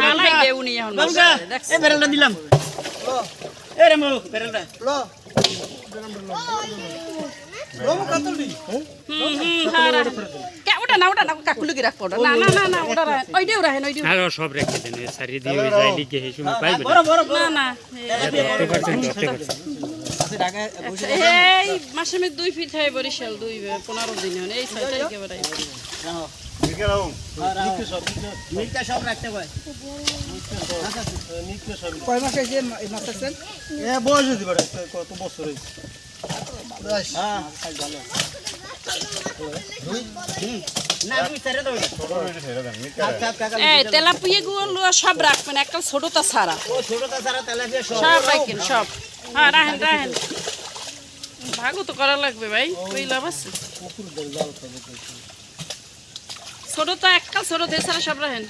হালাই দেউনি এখন এ বেরেলটা দিলাম এ রে মো বেরেলটা রোম কাতলবি হারা কে ওটা না কাকুলু কি রাখবো না ওটা ওই দেউ রাহেন ওই দেউ আর সব রেখে দেন সারি দিয়ে ওই যাই লিখে এই সময় পাইবে না ধরতে পারছেন ঢাকা বসে এই মাসে মে 2 ফিট হয় বরিশাল 15 দিন হন এই 6 তারিখে বাড়াই মিটটা সব রাখতে কয় কয় মাস হইছে এই মাছ আছেন এ বয়স হইছে বড় কত বছর হইছে হ্যাঁ ভালো না তুই ছেড়ে দাও এই তেলাপিয়া গুলো সব রাখবেন একটা ছোটটা ছাড়া ও ছোটটা সারা তেলাপিয়া সব রাখেন সব হ্যাঁ রাখেন ভাগও তো করা লাগবে ভাই ওই লাভ আছে ছোটটা একটা ছোট দিয়ে ছাড়া সব রাখেন